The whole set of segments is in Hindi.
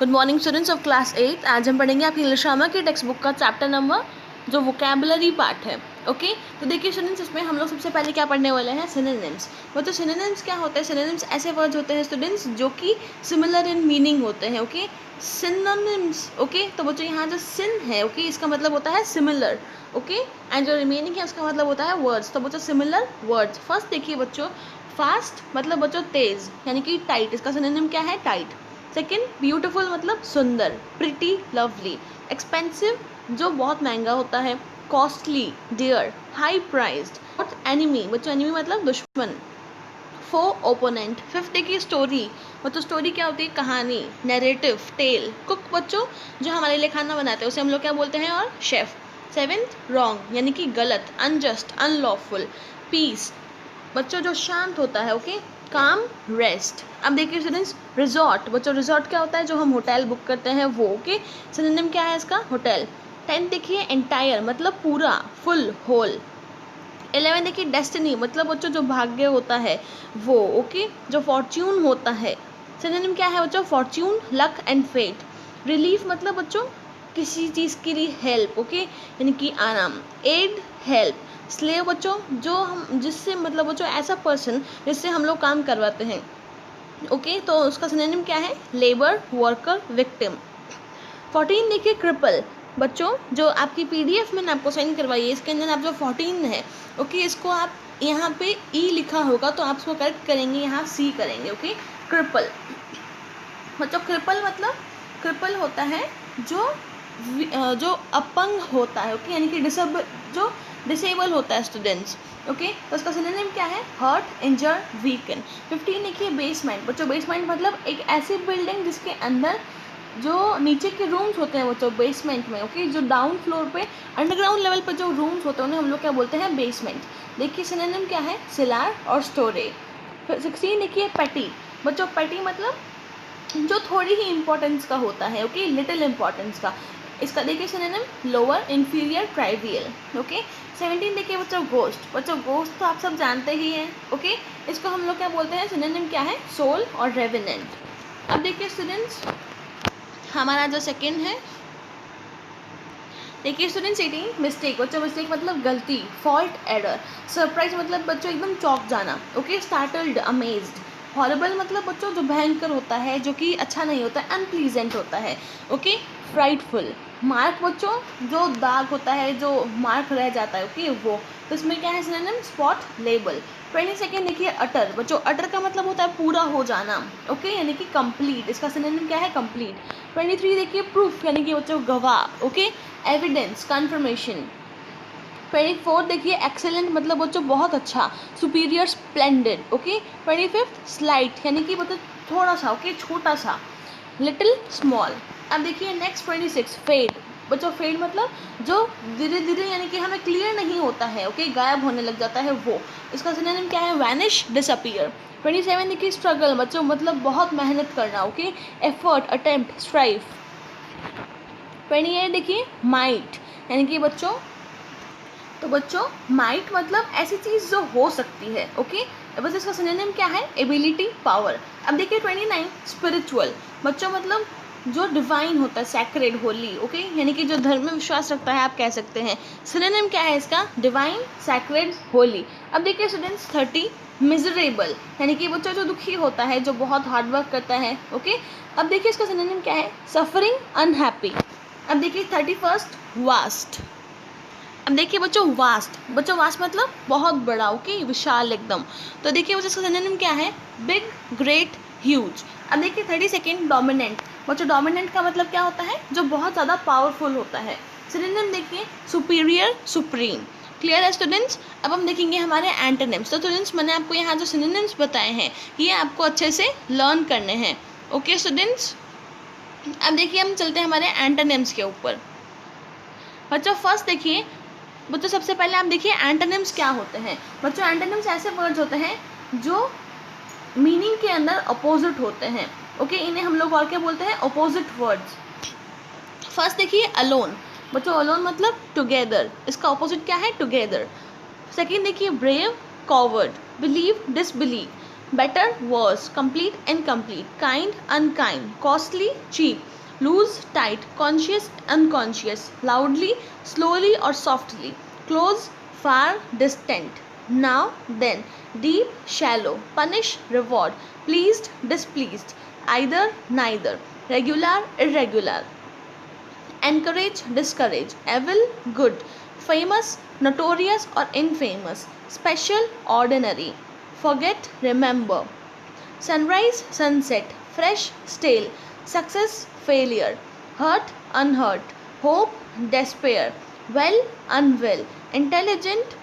Good morning students of class 8। आज हम पढ़ेंगे आपकी इंग्लिश ग्रामर की टेक्स्ट बुक का चैप्टर नंबर जो वोकैबुलरी पार्ट है। ओके तो देखिए स्टूडेंट्स, इसमें हम लोग सबसे पहले क्या पढ़ने वाले हैं, सिनोनिम्स। वो तो सिनोनिम्स क्या होते हैं, सिनोनिम्स ऐसे वर्ड्स होते हैं स्टूडेंट्स जो कि सिमिलर इन मीनिंग होते हैं। Okay synonyms. ओके तो बच्चों यहाँ जो सिन है, ओके इसका मतलब होता है सिमिलर। ओके एंड जो रिमेनिंग है उसका मतलब होता है वर्ड्स। तो बच्चों सिमिलर वर्ड्स। फर्स्ट देखिए बच्चों, फास्ट मतलब बच्चों तेज यानी कि टाइट, इसका सिनोनिम क्या है, टाइट। सेकेंड ब्यूटीफुल मतलब सुंदर, प्रिटी, लवली। एक्सपेंसिव जो बहुत महंगा होता है, कॉस्टली, डियर, हाई प्राइस्ड। और एनिमी बच्चों, एनिमी मतलब दुश्मन। फो ओपोनेंट। फिफ्थ देखिए स्टोरी, बच्चों स्टोरी क्या होती है, कहानी, नैरेटिव, टेल। कुक बच्चों जो हमारे लिए खाना बनाते हैं उसे हम लोग क्या बोलते हैं, और शेफ। सेवेंथ रॉन्ग यानी कि गलत, अनजस्ट, अनलॉफुल। पीस बच्चों जो शांत होता है, ओके, काम, रेस्ट। अब देखिए स्टूडेंट्स, रिजॉर्ट बच्चों, रिजॉर्ट क्या होता है, जो हम होटल बुक करते हैं वो। ओके सिनोनिम क्या है इसका, होटल। 10 देखिए एंटायर मतलब पूरा, फुल, होल। 11 देखिए डेस्टिनी मतलब बच्चों जो भाग्य होता है वो। ओके जो फॉर्च्यून होता है, सिनोनिम क्या है बच्चों, fortune, luck and fate. Relief मतलब बच्चों किसी चीज़ के लिए हेल्प, ओके यानी कि आराम। Add, help. स्लेव बच्चों जो हम जिससे मतलब बच्चों ऐसा पर्सन जिससे हम लोग काम करवाते हैं। ओके तो उसका सिनोनिम क्या है, लेबर, वर्कर, विक्टिम। 14 देखिए क्रिपल बच्चों, जो आपकी पीडीएफ मैंने आपको सेंड करवाई है इसके अंदर आप जो 14 है, ओके इसको आप यहाँ पे ई लिखा होगा तो आप इसको करेक्ट करेंगे, यहाँ सी करेंगे। ओके क्रिपल बच्चों, क्रिपल मतलब क्रिपल होता है जो अपंग होता है, ओके यानी कि जो डिसेबल होता है स्टूडेंट्स। ओके तो उसका सिनोनिम क्या है, हर्ट, इंजर, वीकन। 15 देखिए बेसमेंट बच्चों, बेसमेंट मतलब एक ऐसी बिल्डिंग जिसके अंदर जो नीचे के रूम्स होते हैं बच्चों बेसमेंट में। ओके जो डाउन फ्लोर पे अंडरग्राउंड लेवल पर जो रूम्स होते हैं उन्हें हम लोग क्या बोलते हैं, बेसमेंट। देखिए सिनोनिम क्या है, सिलार और स्टोरेज। 16 देखिए पेटी बच्चों, पेटी मतलब जो थोड़ी ही इंपॉर्टेंस का होता है, ओके लिटिल इंपॉर्टेंस का। इसका देखिए synonym lower, inferior, trivial. Okay 17 देखिए बच्चों बच्चों गोस्ट तो आप सब जानते ही हैं। ओके इसको हम लोग क्या बोलते हैं, सिनोनिम क्या है, सोल और रेवेनेंट। अब देखिए स्टूडेंट्स हमारा जो सेकंड है, देखिए स्टूडेंट्स 18 मिस्टेक बच्चों, मिस्टेक मतलब गलती, फॉल्ट, एरर। सरप्राइज मतलब बच्चों एकदम चौंक जाना। Okay startled, amazed. हॉरिबल मतलब बच्चों जो भयंकर होता है, जो कि अच्छा नहीं होता है, अनप्लीजेंट होता है। Okay frightful. मार्क बच्चों जो दाग होता है, जो मार्क रह जाता है, ओके वो। तो इसमें क्या है सिनोनिम, स्पॉट, लेबल। 22 देखिए अटर बच्चों, अटर का मतलब होता है पूरा हो जाना, ओके यानी कि कंप्लीट, इसका सिनोनिम क्या है, कंप्लीट। 23 देखिए प्रूफ यानी कि बच्चों गवाह, ओके एविडेंस, कंफर्मेशन। 24 देखिए एक्सेलेंट मतलब बच्चों बहुत अच्छा, सुपीरियर, स्प्लेंडेड। ओके 25 स्लाइट यानी कि मतलब थोड़ा सा, ओके छोटा सा, लिटिल, स्मॉल। अब देखिए नेक्स्ट 26 फेड बच्चों, फेड मतलब जो धीरे धीरे यानी कि हमें क्लियर नहीं होता है, ओके गायब होने लग जाता है वो। इसका सिनोनिम क्या है, वैनिश, डिसअपीयर। 27 देखिए स्ट्रगल बच्चों मतलब बहुत मेहनत करना, ओके एफर्ट, अटेम्प्ट, स्ट्राइव। 28 देखिए माइट यानी कि बच्चों, तो बच्चों माइट मतलब ऐसी चीज़ जो हो सकती है। ओके बस इसका सिनोनिम क्या है, एबिलिटी, पावर। अब देखिए 29 स्पिरिचुअल बच्चों मतलब जो डिवाइन होता है, सैक्रेड, होली। ओके यानी कि जो धर्म में विश्वास रखता है आप कह सकते हैं। सिनोनिम क्या है इसका, डिवाइन, सैक्रेड, होली। अब देखिए स्टूडेंट्स 30 मिजरेबल यानी कि बच्चों जो दुखी होता है, जो बहुत हार्ड वर्क करता है। ओके अब देखिए इसका सिनोनिम क्या है, सफरिंग, अनहैप्पी। अब देखिए 31 वास्ट। अब देखिए बच्चों वास्ट मतलब बहुत बड़ा, ओके विशाल एकदम। तो देखिए बच्चों इसका सिनोनिम क्या है, बिग, ग्रेट, ह्यूज। अब देखिए 32 डोमिनेंट बच्चों, डोमिनेंट का मतलब क्या होता है, जो बहुत ज़्यादा पावरफुल होता है। सिनोनिम देखिए सुपीरियर, सुप्रीम। क्लियर है स्टूडेंट्स। अब हम देखेंगे हमारे एंटोनिम्स। तो स्टूडेंट्स मैंने आपको यहाँ जो सिनोनिम्स बताए हैं ये आपको अच्छे से लर्न करने हैं। ओके स्टूडेंट्स अब देखिए हम चलते हैं हमारे एंटोनिम्स के ऊपर। बच्चों फर्स्ट देखिए बच्चों, सबसे पहले आप देखिए एंटोनिम्स क्या होते हैं। बच्चों एंटोनिम्स ऐसे वर्ड्स होते हैं जो मीनिंग के अंदर अपोजिट होते हैं। ओके इन्हें हम लोग और क्या बोलते हैं, अपोजिट वर्ड्स। फर्स्ट देखिए अलोन बच्चों, अलोन मतलब टुगेदर, इसका अपोजिट क्या है, टुगेदर। सेकंड देखिए brave, coward, believe, disbelieve. better, worse, complete, incomplete, kind, unkind, costly, cheap, loose, tight, conscious, unconscious, loudly, slowly or softly, close, far, distant, now, then, deep, shallow, punish, reward, pleased, displeased, either, neither, regular, irregular, encourage, discourage, evil, good, famous, notorious or infamous, special, ordinary, forget, remember, sunrise, sunset, fresh, stale, success, failure, hurt, unhurt, hope, despair, well, unwell, intelligent,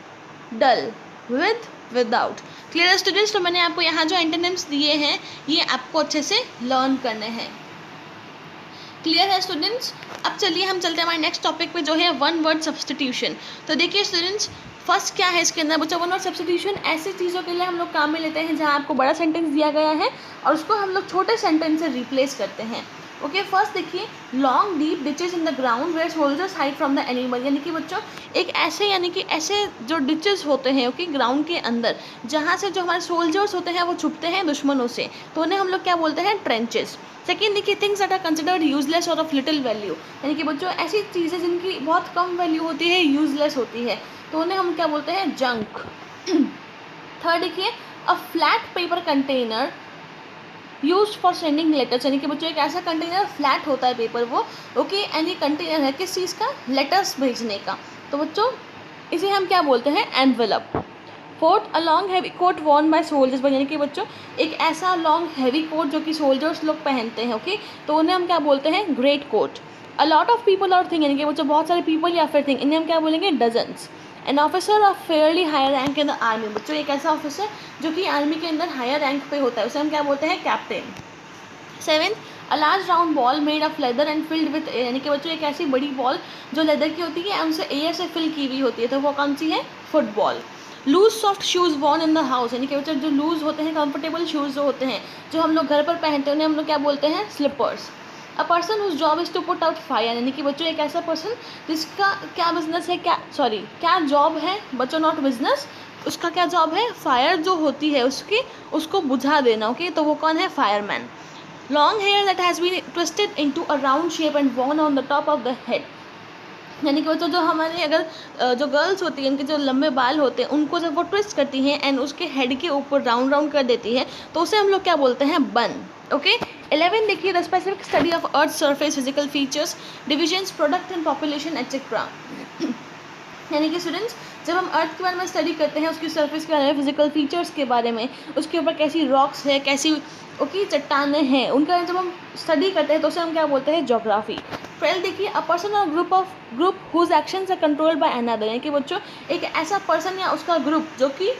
dull, with, without. Clear students, तो मैंने आपको यहाँ जो एंटोनिम्स दिए हैं ये आपको अच्छे से लर्न करने हैं. क्लियर है स्टूडेंट्स. अब चलिए हम चलते हैं हमारे नेक्स्ट टॉपिक पे जो है वन वर्ड सब्सटीट्यूशन. तो देखिए स्टूडेंट्स, फर्स्ट क्या है इसके अंदर बच्चा, वन वर्ड सब्सटीट्यूशन ऐसी चीज़ों के लिए हम लोग काम में लेते हैं जहाँ आपको बड़ा सेंटेंस दिया गया है और उसको हम लोग छोटे सेंटेंस से रिप्लेस करते हैं. ओके, फर्स्ट देखिए, long deep ditches in the ground where soldiers hide from the animal. यानी कि बच्चों एक ऐसे यानी कि ऐसे जो डिचेज होते हैं ओके ग्राउंड के अंदर जहाँ से जो हमारे सोल्जर्स होते हैं वो छुपते हैं दुश्मनों से, तो उन्हें हम लोग क्या बोलते हैं, ट्रेंचेस. सेकेंड देखिए, things that are considered useless or of little value. यानी कि बच्चों ऐसी चीज़ें जिनकी बहुत कम वैल्यू होती है, यूजलेस होती है, तो उन्हें हम क्या बोलते हैं, जंक. थर्ड देखिए, a flat paper container use for sending letters. यानी कि बच्चों एक ऐसा कंटेनर, फ्लैट होता है पेपर वो ओके, एनी कंटेनर है किस चीज़ का, लेटर्स भेजने का, तो बच्चों इसे हम क्या बोलते हैं, envelope. Fourth, a long heavy coat worn by soldiers. यानी कि बच्चों एक ऐसा लॉन्ग हैवी कोट जो कि सोल्जर्स लोग पहनते हैं ओके, तो उन्हें हम क्या बोलते हैं, great coat. A lot of people or thing. यानी कि बच्चों बहुत सारे पीपल या फिर थिंग, इन्हें हम क्या बोलेंगे, dozens. An officer of fairly higher rank in the army. बच्चों एक ऐसा ऑफिसर जो कि आर्मी के अंदर हायर रैंक पे होता है उसे हम क्या बोलते हैं, captain. Seventh, a large round ball made of leather and filled with air. यानी कि बच्चों एक ऐसी बड़ी बॉल जो लेदर की होती है उनसे एयर से फिल की हुई होती है, तो वो कौन सी है, football. Loose soft shoes worn in the house. यानी कि बच्चों जो लूज होते हैं, कंफर्टेबल शूज़ जो होते हैं जो हम लोग घर पर पहनते हैं उन्हें हम लोग क्या बोलते हैं, slippers. A person whose job is to put out fire. यानी कि बच्चों एक ऐसा पर्सन जिसका क्या बिजनेस है, क्या जॉब है बच्चों, नॉट बिजनेस, उसका क्या जॉब है, फायर जो होती है उसको बुझा देना ओके, तो वो कौन है, fireman. Long hair that has been twisted into a round shape and worn on the top of the head. यानी कि बच्चों जो हमारे अगर जो गर्ल्स होती हैं उनके जो लंबे बाल होते हैं उनको जब वो ट्विस्ट करती हैं एंड उसके हेड के ऊपर राउंड राउंड कर देती है तो उसे हम लोग क्या बोलते हैं, बन. ओके. 11 देखिए, the specific study of earth surface, physical features, divisions, product and population etcetera. यानी कि स्टूडेंट्स जब हम अर्थ के बारे में स्टडी करते हैं, उसकी सरफेस के बारे में, फिजिकल फीचर्स के बारे में, उसके ऊपर कैसी रॉक्स है, कैसी ओके चट्टानें हैं, उनका जब हम स्टडी करते हैं तो उसे हम क्या बोलते हैं, ज्योग्राफी. 12 देखिए, a person or group whose actions are controlled by another. यानी कि बच्चों एक ऐसा पर्सन या उसका ग्रुप जो कि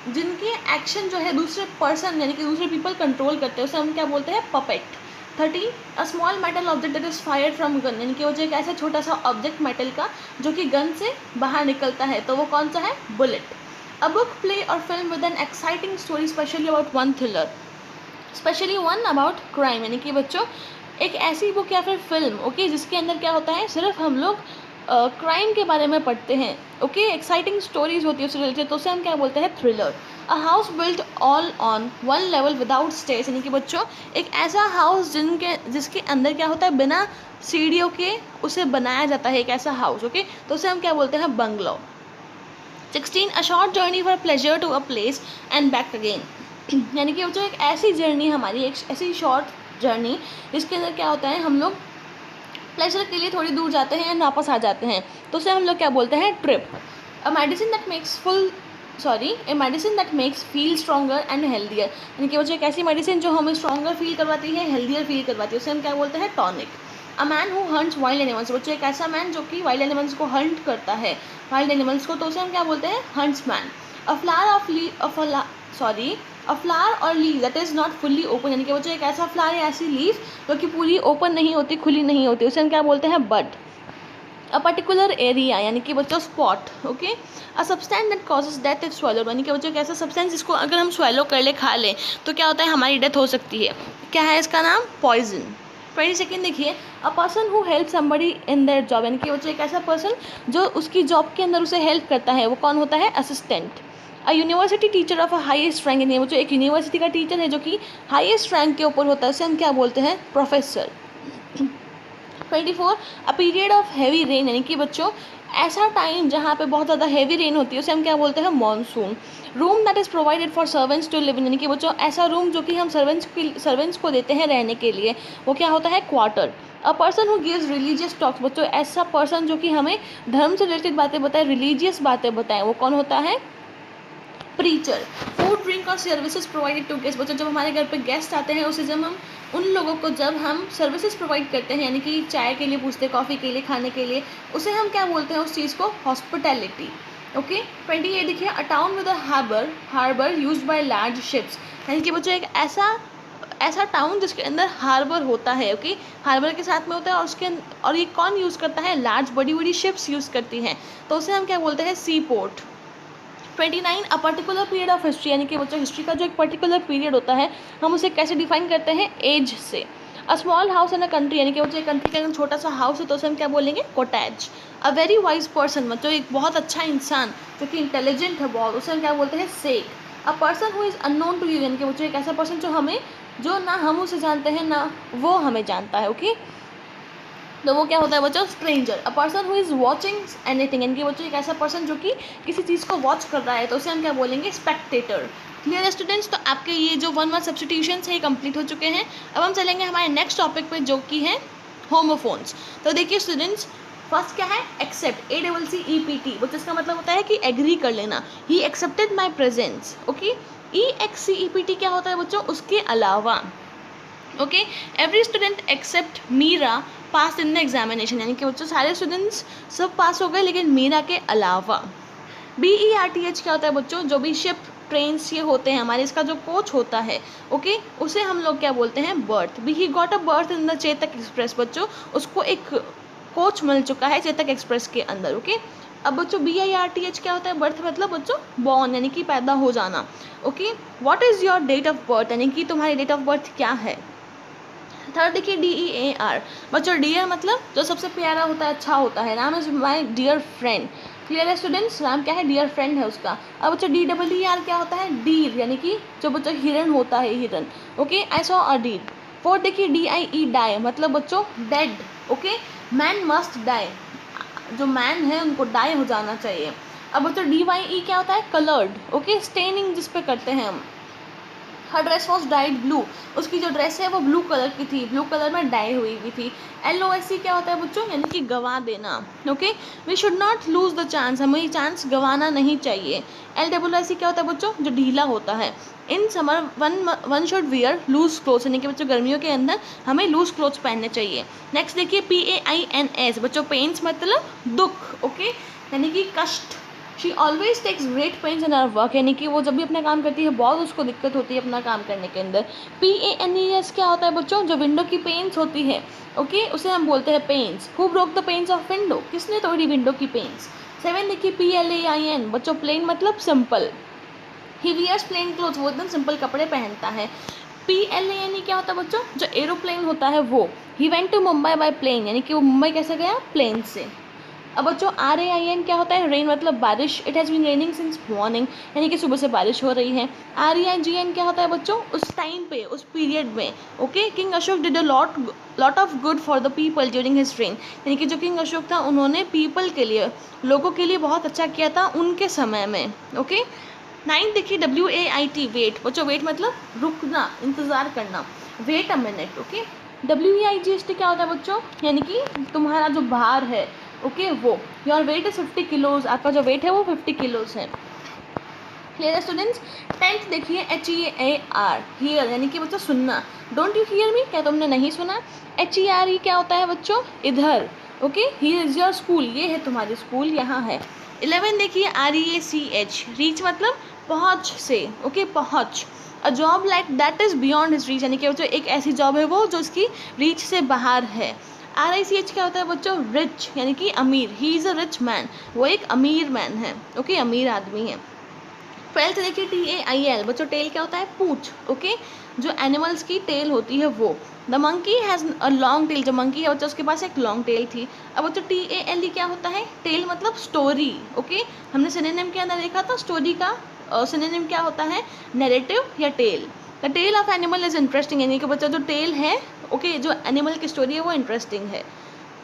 जिनके एक्शन जो है दूसरे पर्सन यानी कि दूसरे पीपल कंट्रोल करते हैं उसे हम क्या बोलते हैं, puppet. 13, a small metal object that is fired from gun. यानी कि वो जो एक ऐसा छोटा सा ऑब्जेक्ट मेटल का जो कि गन से बाहर निकलता है तो वो कौन सा है, बुलेट. अ बुक, प्ले और film with an exciting story specially about one thriller, specially one about crime. यानी कि बच्चों एक ऐसी बुक या फिर फिल्म ओके जिसके अंदर क्या होता है, सिर्फ हम लोग क्राइम के बारे में पढ़ते हैं ओके, एक्साइटिंग स्टोरीज होती है उससे रिलेटेड, तो उसे हम क्या बोलते हैं, thriller. A house built all on one level without stairs. यानी कि बच्चों एक ऐसा हाउस जिसके अंदर क्या होता है, बिना सीढ़ियों के उसे बनाया जाता है, एक ऐसा हाउस ओके, तो उसे हम क्या बोलते हैं, bungalow. 16, a short journey for pleasure to a place and back again. यानी कि बच्चों एक ऐसी जर्नी हमारी, एक ऐसी शॉर्ट जर्नी जिसके अंदर क्या होता है, हम लोग प्लेजर के लिए थोड़ी दूर जाते हैं एंड वापस आ जाते हैं, तो उसे हम लोग क्या बोलते हैं, trip. A medicine that makes feel stronger and healthier. यानी कि बच्चों एक ऐसी मेडिसिन जो हमें स्ट्रॉन्गर फील करवाती है, हेल्दियर फील करवाती है, उसे हम क्या बोलते हैं, tonic. A man who hunts wild animals. बच्चों एक ऐसा मैन जो कि वाइल्ड एनिमल्स को हंट करता है, वाइल्ड एनिमल्स को, तो उसे हम क्या बोलते हैं, हंट्समैन. अ फ्लावर और leave that is not fully open. यानी कि बच्चों एक ऐसा फ्लावर या ऐसी लीव जो कि पूरी ओपन नहीं होती, खुली नहीं होती, उसे हम क्या बोलते हैं, बड. A particular area. यानी कि बच्चों spot okay. A substance that causes death if swallowed. यानी कि बच्चों एक ऐसा सब्सटेंस जिसको अगर हम स्वैलो कर ले, खा लें, तो क्या होता है, हमारी डेथ हो सकती है. क्या है इसका नाम, पॉइजन. 22 देखिए, a person who help somebody in their job. यानी कि बच्चों एक ऐसा पर्सन जो उसकी जॉब के अंदर उसे हेल्प करता है, वो कौन होता है, assistant. A university teacher of a highest rank, यानी बच्चों एक यूनिवर्सिटी का टीचर है जो कि हाईएस्ट रैंक के ऊपर होता है, उसे हम क्या बोलते हैं, professor. 24 a period of heavy rain, यानी कि बच्चों ऐसा टाइम जहाँ पे बहुत ज़्यादा हैवी रेन होती है उसे हम क्या बोलते हैं, monsoon. Room that is provided for servants to live in, यानी कि बच्चों ऐसा रूम जो कि हम सर्वेंट्स को देते हैं रहने के लिए, वो क्या होता है, quarter. A person who gives religious talks, बच्चों ऐसा पर्सन जो कि हमें धर्म से रिलेटेड बातें बताए, रिलीजियस बातें बताएं, वो कौन होता है, प्रीचर। फूड ड्रिंक और सर्विसेज प्रोवाइडेड टू गेस्ट, बच्चों जब हमारे घर पे गेस्ट आते हैं उसे जब हम उन लोगों को जब हम सर्विसेज प्रोवाइड करते हैं, यानी कि चाय के लिए पूछते हैं, कॉफ़ी के लिए, खाने के लिए, उसे हम क्या बोलते हैं, उस चीज़ को हॉस्पिटैलिटी। ओके 28 देखिए, a town with a harbour used by large ships, यानी कि बच्चों एक ऐसा टाउन जिसके अंदर हार्बर होता है। ओके हार्बर के साथ में होता है और ये कौन यूज़ करता है, लार्ज बड़ी बड़ी शिप्स यूज़ करती हैं, तो उसे हम क्या बोलते हैं, sea port. 29 a particular period of history, यानी कि बच्चों हिस्ट्री का जो एक पर्टिकुलर पीरियड होता है हम उसे कैसे डिफाइन करते हैं, एज से। A small house in a country, यानी कि बच्चों एक कंट्री के अंदर छोटा सा हाउस है तो उसे हम क्या बोलेंगे, cottage. A very wise person, बच्चों एक बहुत अच्छा इंसान जो कि इंटेलिजेंट है बहुत, उसे हम क्या बोलते हैं, सेक। A person who is unknown to you, यानी कि बच्चों एक ऐसा पर्सन जो ना हम उसे जानते हैं ना वो हमें जानता है। ओके तो वो क्या होता है बच्चों, stranger. A person who is watching anything, यानी कि बच्चों एक ऐसा पर्सन जो कि किसी चीज़ को वॉच कर रहा है तो उसे हम क्या बोलेंगे, स्पेक्टेटर। क्लियर स्टूडेंट्स, तो आपके ये जो 1 सब्स्टिट्यूशंस है ये कंप्लीट हो चुके हैं। अब हम चलेंगे हमारे नेक्स्ट टॉपिक पे जो कि है होमोफोन्स। तो देखिए स्टूडेंट्स, फर्स्ट क्या है, एक्सेप्ट, ACCEPT, बच्चों इसका मतलब होता है कि एग्री कर लेना, he accepted my presence. Okay EXCEPT क्या होता है बच्चों, उसके अलावा। Okay every student except Meera pass in the examination, यानी कि बच्चों सारे स्टूडेंट्स सब पास हो गए लेकिन मीरा के अलावा। BERTH क्या होता है बच्चों, जो भी शिप ट्रेन्स ये होते हैं हमारे, इसका जो कोच होता है, ओके उसे हम लोग क्या बोलते हैं, birth. He got a birth in the Chetak express, बच्चों उसको एक कोच मिल चुका है चेतक एक्सप्रेस के अंदर। ओके अब बच्चों BIRTH क्या होता है, बर्थ मतलब बच्चों बॉर्न, यानी कि पैदा हो जाना। Okay what is your date of birth, यानी कि तुम्हारी डेट ऑफ बर्थ क्या है। थर्ड देखिए DEAR, बच्चों डियर मतलब जो सबसे प्यारा होता है, अच्छा होता है, Ram is my dear friend. Clear है स्टूडेंट्स, राम क्या है, डियर फ्रेंड है उसका। अब बच्चों DEER क्या होता है, डीर, यानी कि जो बच्चों हिरन होता है, हिरन। Okay I saw a deer. Fourth देखिए DIE डाई, मतलब बच्चों dead. Okay man must die, जो मैन है उनको डाई हो जाना चाहिए। अब बच्चों DYE क्या होता है, कलर्ड। ओके स्टेनिंग जिस पे करते हैं हम। हर ड्रेस वॉज डाइड ब्लू, उसकी जो ड्रेस है वो ब्लू कलर की थी, ब्लू कलर में डाई हुई हुई थी। LOSE क्या होता है बच्चों, यानी कि गंवा देना। Okay we should not lose the chance, हमें ये चांस गंवाना नहीं चाहिए। LWIC क्या होता है बच्चों, जो ढीला होता है। In summer one should wear loose clothes, यानी कि बच्चों गर्मियों के अंदर हमें लूज क्लोथ्स पहनने चाहिए। नेक्स्ट देखिए PAINS, बच्चों पेन्स मतलब दुख। ओके यानी कि कष्ट। She always takes great pains in our work, यानी कि वो जब भी अपना काम करती है बहुत उसको दिक्कत होती है अपना काम करने के अंदर। PANES क्या होता है बच्चों, जो विंडो की पेन्स होती है। ओके उसे हम बोलते हैं pains. Who broke the panes of window, किसने तोड़ी विंडो की पेन्स। 7 देखिए PLAIN, बच्चों प्लेन मतलब सिंपल। ही वियर्स प्लेन क्लोथ, वो एकदम सिंपल कपड़े पहनता है। PLANE क्या होता है बच्चों, जो एरोप्लेन होता है वो। He went to Mumbai by plane, यानी कि वो मुंबई कैसे गया, प्लेन से। अब बच्चों RAIN क्या होता है, रेन मतलब बारिश। It has been raining since morning, यानी कि सुबह से बारिश हो रही है। REIGN क्या होता है बच्चों, उस टाइम पे, उस पीरियड में। Okay king Ashok did a lot of good for the people during his rain, यानी कि जो किंग अशोक था उन्होंने पीपल के लिए, लोगों के लिए बहुत अच्छा किया था उनके समय में। ओके 9 देखिए WAIT, वेट। बच्चों वेट मतलब रुकना, इंतज़ार करना, wait a minute. Okay WEIGST क्या होता है बच्चों, यानी कि तुम्हारा जो भार है। ओके वो योर वेट इज 50 किलोज, आपका जो वेट है वो 50 किलोज है। क्लियर है स्टूडेंट्स। 10th देखिए HEAR, हियर, यानी कि बच्चों सुनना। डोंट यू हियर मी, क्या तुमने नहीं सुना। HERE क्या होता है बच्चों, इधर। Okay here is your school, ये है तुम्हारी स्कूल, यहाँ है। 11 देखिए REACH, रीच मतलब पहुँच से। ओके पहुँच। A job like that is beyond his reach, यानी कि बच्चों एक ऐसी जॉब है वो जो उसकी रीच से बाहर है। RICH क्या होता है बच्चों, रिच, यानी कि अमीर। He is a rich man, वो एक अमीर मैन है। ओके अमीर आदमी है। 12th देखिए TAIL, बच्चों टेल क्या होता है, पूंछ। ओके जो एनिमल्स की टेल होती है वो। The monkey has a long tail, जो मंकी है बच्चों उसके पास एक लॉन्ग टेल थी। अब बच्चों TALE क्या होता है, टेल मतलब स्टोरी। ओके हमने सिनोनिम के अंदर देखा था स्टोरी का सिनोनिम क्या होता है, नैरेटिव या tale. The tale of animal is interesting, यानी कि बच्चों जो टेल है ओके जो एनिमल की स्टोरी है वो इंटरेस्टिंग है।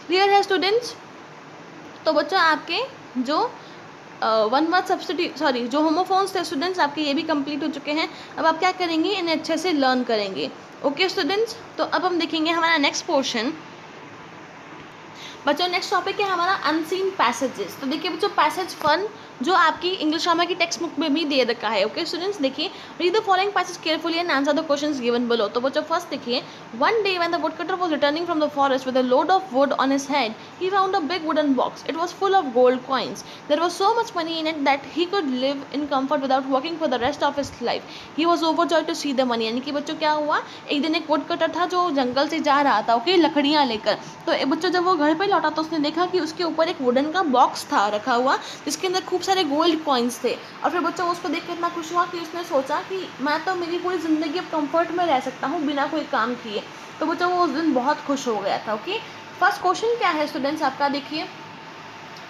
क्लियर है स्टूडेंट्स? तो बच्चों आपके जो वन वर्ड सब्स्टिट्यूट सॉरी जो होमोफोन्स थे स्टूडेंट्स आपके ये भी कंप्लीट हो चुके हैं। अब आप क्या करेंगे, इन्हें अच्छे से लर्न करेंगे। ओके स्टूडेंट्स, तो अब हम देखेंगे हमारा नेक्स्ट पोर्शन। बच्चों नेक्स्ट टॉपिक है हमारा अनसीन पैसेजेस। तो देखिए बच्चों पैसेज 1 जो आपकी इंग्लिश ग्रामर की टेक्स्ट बुक में भी दे रखा है। ओके स्टूडेंट्स, देखिए read the following passage carefully and answer the questions given below. तो बच्चों फर्स्ट देखिए, one day when the woodcutter was returning from the forest with a load of would on his head he found a big wooden box. It was full of gold coins. There was so much money in it that he could live in comfort without working for the rest of his life. He was overjoyed to see the money. यानी कि बच्चों क्या हुआ, एक दिन एक वुड कटर था जो जंगल से जा रहा था ओके लकड़ियाँ लेकर। तो बच्चों जब वो घर पे लौटा तो उसने देखा कि उसके ऊपर एक वुडन का बॉक्स था रखा हुआ जिसके अंदर खूब सारे गोल्ड कॉइन्स थे। और फिर बच्चों उसको देख कर इतना खुश हुआ कि उसने सोचा कि मैं तो मेरी पूरी ज़िंदगी अब कम्फर्ट में रह सकता हूँ बिना कोई काम किए। तो बच्चों वो उस दिन बहुत खुश हो गया था। ओके, फर्स्ट क्वेश्चन क्या है स्टूडेंट्स आपका, देखिए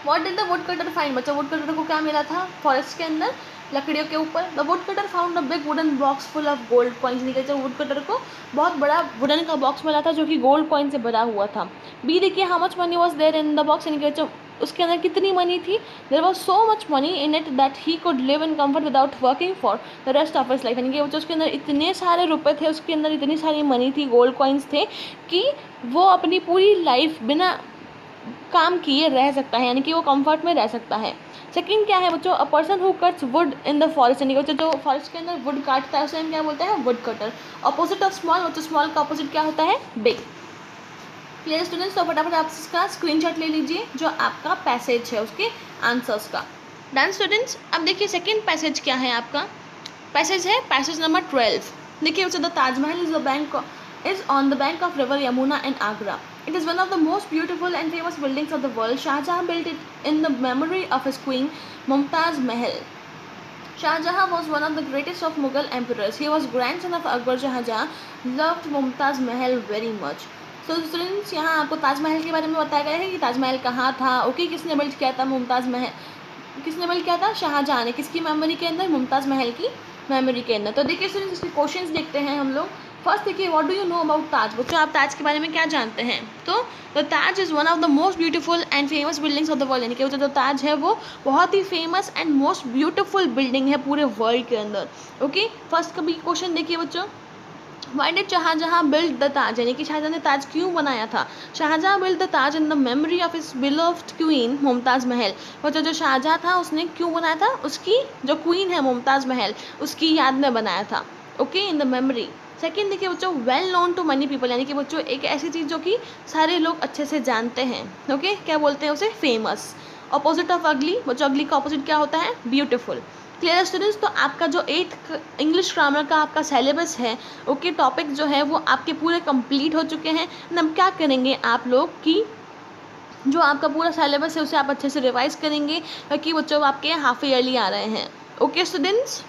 what did the wood cutter find. बच्चा वुड कटर को क्या मिला था फॉरेस्ट के अंदर लकड़ियों के ऊपर। The wood cutter found a big wooden box full of gold coins. निकल वुड कटर को बहुत बड़ा वुडन का बॉक्स मिला था जो कि गोल्ड कॉइन से भरा हुआ था। बी देखिए how much money was there in the box, यानी कि उसके अंदर कितनी मनी थी। There was so much money in it that he could live in comfort without working for the rest of his life, यानी कि उसके अंदर इतने सारे रुपए थे, उसके अंदर इतनी सारी मनी थी, गोल्ड कॉइन्स थे कि वो अपनी पूरी लाइफ बिना काम किए रह सकता है, यानी कि वो कंफर्ट में रह सकता है। सेकंड क्या है बच्चों, अ person who cuts would in the forest, यानी कि जो फॉरेस्ट के अंदर वुड काटता है उसे हम क्या बोलते हैं, would cutter. Opposite of small, बच्चों स्मॉल का अपोजिट क्या होता है, बिग। क्लियर स्टूडेंट्स, तो फटाफट आप इसका स्क्रीनशॉट ले लीजिए जो आपका पैसेज है उसके आंसर्स का। डन स्टूडेंट्स, अब देखिए सेकंड पैसेज क्या है आपका, पैसेज है पैसेज नंबर 12। देखिए the Taj Mahal is on the bank of river Yamuna in Agra. It is one of the most beautiful and famous buildings of the world. Shah Jahan built it in the memory of his queen Mumtaz Mahal. Shah Jahan was one of the greatest of Mughal emperors. He was grandson of Akbar. Shah Jahan loved Mumtaz Mahal very much. So students, यहाँ आपको ताजमहल के बारे में बताया गया है कि ताजमहल कहाँ था। ओके, किसने बिल्ड किया था, मुमताज़ महल किसने बिल्ड किया था, शाहजहाँ ने। किसकी मेमोरी के अंदर, मुमताज़ महल की मेमोरी के अंदर। तो देखिए स्टूडेंट्स इसके क्वेश्चंस देखते हैं हम लोग। फर्स्ट देखिए, what do you know about Taj. बच्चों आप ताज के बारे में क्या जानते हैं। तो the Taj is one of the most beautiful and famous buildings of the world, यानी कि जो ताज है वो बहुत ही famous and most beautiful building है पूरे वर्ल्ड के अंदर। ओके, फर्स्ट का भी क्वेश्चन देखिए बच्चों, Why did Shahjahan build the ताज, यानी कि शाहजहाँ ने ताज क्यों बनाया था। Shahjahan built the Taj in the memory of his beloved queen Mumtaz महल। बच्चों जो शाहजहाँ था उसने क्यों बनाया था, उसकी जो क्वीन है मुमताज़ महल उसकी याद में बनाया था। Okay, in the memory. Second देखिए बच्चों, well known to many people, यानी कि बच्चों एक ऐसी चीज़ जो कि सारे लोग अच्छे से जानते हैं। ओके, क्या बोलते हैं उसे, फेमस। अपोजिट ऑफ अगली, बच्चों अगली का अपोजिट क्या होता है, ब्यूटीफुल। क्लियर स्टूडेंट्स, तो आपका जो 8th इंग्लिश ग्रामर का आपका सिलेबस है ओके टॉपिक जो है वो आपके पूरे कंप्लीट हो चुके हैं। अब क्या करेंगे आप लोग कि जो आपका पूरा सिलेबस है उसे आप अच्छे से रिवाइज करेंगे क्योंकि बच्चों आपके हाफ ईयरली आ रहे हैं। Okay students.